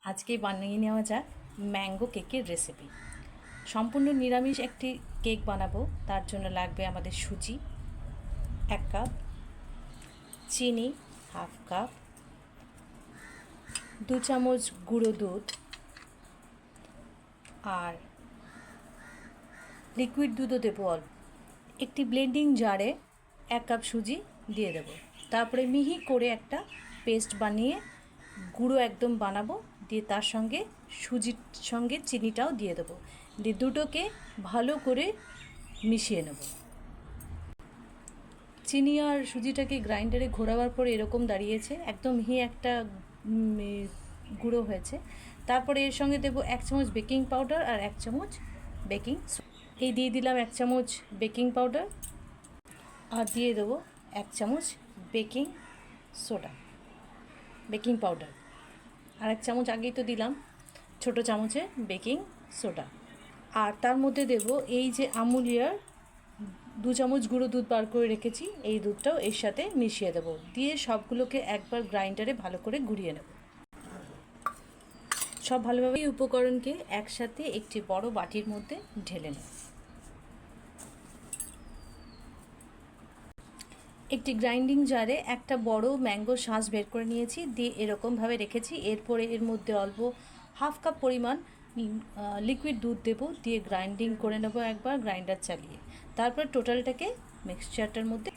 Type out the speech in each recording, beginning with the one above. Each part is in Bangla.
আজকে বানিয়ে নেওয়া যাক ম্যাঙ্গো কেকের রেসিপি। সম্পূর্ণ নিরামিষ একটি কেক বানাবো। তার জন্য লাগবে আমাদের সুজি 1 কাপ, চিনি 1/2 কাপ, 2 চামচ গুঁড়ো দুধ আর লিকুইড দুধও দেবো অল্প। একটি ব্লেন্ডিং জারে 1 কাপ সুজি দিয়ে দেবো। তারপরে মিহি করে একটা পেস্ট বানিয়ে গুঁড়ো একদম বানাবো, দিয়ে তার সঙ্গে সুজির সঙ্গে চিনিটাও দিয়ে দেবো, দিয়ে দুটোকে ভালো করে মিশিয়ে নেব। চিনি আর সুজিটাকে গ্রাইন্ডারে ঘোরাবার পরে এরকম দাঁড়িয়েছে, একদম মিহি একটা গুঁড়ো হয়েছে। তারপরে এর সঙ্গে দেবো 1 চামচ বেকিং পাউডার আর 1 চামচ বেকিং, এই দিয়ে দিলাম 1 চামচ বেকিং পাউডার আর দিয়ে দেবো 1 চামচ বেকিং সোডা, বেকিং পাউডার আর 1 চামচ আগেই তো দিলাম ছোটো চামচে বেকিং সোডা। আর তার মধ্যে দেব এই যে আমুলিয়ার 2 চামচ গুঁড়ো দুধ বার করে রেখেছি, এই দুধটাও এর সাথে মিশিয়ে দেবো, দিয়ে সবগুলোকে একবার গ্রাইন্ডারে ভালো করে ঘুরিয়ে নেব। সব ভালোভাবে এই উপকরণকে একসাথে একটি বড় বাটির মধ্যে ঢেলে নেব। একটি গ্রাইন্ডিং জারে একটা বড় ম্যাঙ্গো শাঁস বের করে নিয়েছি, দিয়ে এরকমভাবে রেখেছি। এরপরে এর মধ্যে অল্প 1/2 কাপ পরিমাণ লিকুইড দুধ দেবো, দিয়ে গ্রাইন্ডিং করে নেব একবার গ্রাইন্ডার চালিয়ে। তারপর টোটালটাকে মিক্সচারটার মধ্যে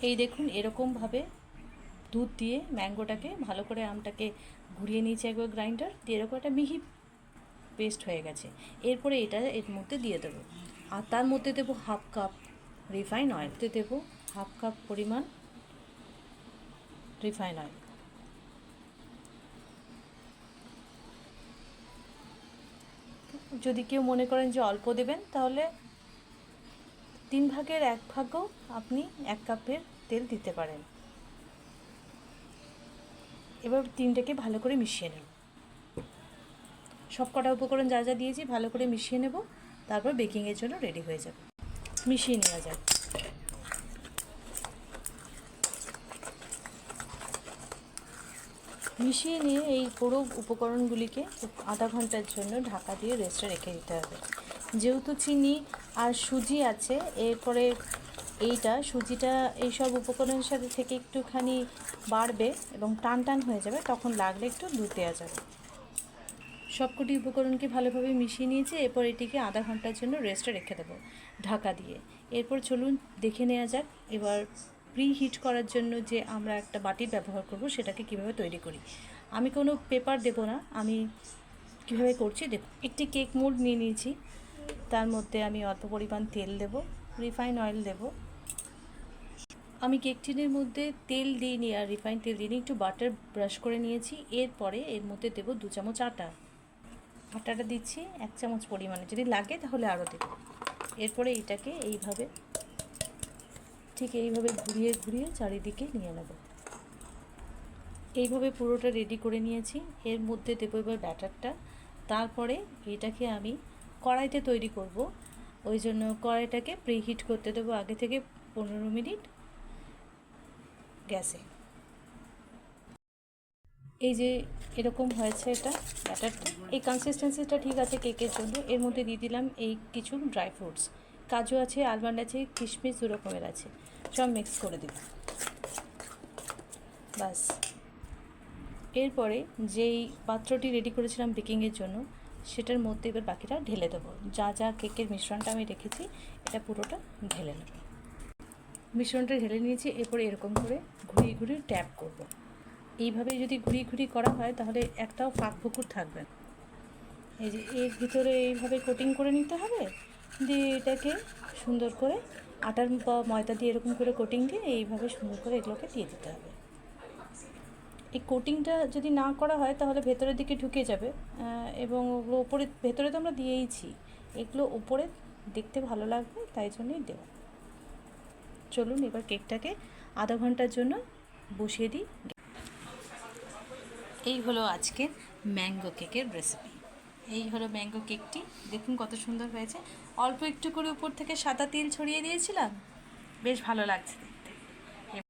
এই দেখুন এরকমভাবে দুধ দিয়ে ম্যাঙ্গোটাকে ভালো করে আমটাকে ঘুরিয়ে নিয়েছি একবার গ্রাইন্ডার দিয়ে, এরকম একটা মিহি পেস্ট হয়ে গেছে। এরপরে এটা এর মধ্যে দিয়ে দেবো, আর তার মধ্যে দেবো 1/2 কাপ রিফাইন অয়েল, দেবো 1/2 কাপ পরিমাণ রিফাইন অয়েল। যদি কেউ মনে করেন যে অল্প দেবেন, তাহলে 3 ভাগের 1 ভাগও আপনি 1 কাপের তেল দিতে পারেন। এবার তিনটাকে ভালো করে মিশিয়ে নেব। সব কটা উপকরণ যা যা দিয়েছি ভালো করে মিশিয়ে নেব, তারপর বেকিংয়ের জন্য রেডি হয়ে যাবে। মিশিয়ে নেওয়া যাক। মিশিয়ে নিয়ে এই পুরো উপকরণগুলিকে আধা ঘন্টার জন্য ঢাকা দিয়ে রেস্টে রেখে দিতে হবে। যেহেতু চিনি আর সুজি আছে, এরপরে সুজিটা এইসব উপকরণের সাথে থেকে একটুখানি বাড়বে এবং টান টান হয়ে যাবে, তখন লাগলে একটু দুধ দেওয়া যাবে। সবকটি উপকরণকে ভালোভাবে মিশিয়ে নিয়েছি। এরপর এটিকে আধা ঘন্টার জন্য রেস্টে রেখে দেবো ঢাকা দিয়ে। এরপর চলুন দেখে নেওয়া যাক এবার প্রি হিট করার জন্য যে আমরা একটা বাটির ব্যবহার করব সেটাকে কিভাবে তৈরি করি। আমি কোনো পেপার দেব না, আমি কিভাবে করছি দেখুন। একটি কেক মোল্ড নিয়ে নিয়েছি, তার মধ্যে আমি অল্প পরিমাণ তেল দেব, রিফাইন অয়েল দেব। আমি কেক টিনের মধ্যে তেল দিইনি আর রিফাইন তেল দিইনি, একটু বাটার ব্রাশ করে নিয়েছি। এরপরে এর মধ্যে দেব 2 চামচ আটাটা দিচ্ছি 1 চামচ পরিমাণে, যদি লাগে তাহলে আরও দেব। এরপরে এটাকে এইভাবে ঠিক এইভাবে ঘুরিয়ে ঘুরিয়ে চারিদিকে নিয়ে নেব। এইভাবে পুরোটা রেডি করে নিয়েছি। এর মধ্যে দেবো এবার ব্যাটারটা। তারপরে এটাকে আমি কড়াইতে তৈরি করব, ওই জন্য কড়াইটাকে প্রিহিট করতে দেবো আগে থেকে 15 মিনিট গ্যাসে। এই যে এরকম হয়েছে এটা ব্যাটারটা, এই কনসিস্টেন্সিটা ঠিক আছে কেকের জন্য। এর মধ্যে দিয়ে দিলাম এই কিছু ড্রাই ফ্রুটস, কাজু আছে, আলমন্ড আছে, কিশমিশ 2 রকমের আছে, সব মিক্স করে দেব। বাস। এরপরে যেই পাত্রটি রেডি করেছিলাম বেকিংয়ের জন্য, সেটার মধ্যে এবার বাকিটা ঢেলে দেবো। যা যা কেকের মিশ্রণটা আমি রেখেছি এটা পুরোটা ঢেলে নেব। মিশ্রণটা ঢেলে নিয়েছি। এরপরে এরকম করে ঘুরিয়ে ঘুরিয়ে ট্যাপ করব। এইভাবে যদি ঘুরিয়ে ঘুরিয়ে করা হয় তাহলে একটাও ফাঁক ফুকুর থাকবে। এই যে এর ভিতরে এইভাবে কোটিং করে নিতে হবে, দিয়ে এটাকে সুন্দর করে আটার বা ময়দা দিয়ে এরকম করে কোটিং দিয়ে এইভাবে সুন্দর করে এগুলোকে দিয়ে দিতে হবে। এই কোটিংটা যদি না করা হয় তাহলে ভেতরের দিকে ঢুকে যাবে, এবং ওগুলো ওপরে ভেতরে তো আমরা দিয়েইছি, এগুলো ওপরে দেখতে ভালো লাগবে, তাই জন্যই দেওয়া। চলুন এবার কেকটাকে আধা ঘন্টার জন্য বসিয়ে দিই। এই হলো আজকের ম্যাঙ্গো কেকের রেসিপি। এই হলো ম্যাঙ্গো কেকটি, দেখুন কত সুন্দর হয়েছে। অল্প একটু করে উপর থেকে সাদা তেল ছড়িয়ে দিয়েছিলাম, বেশ ভালো লাগছে।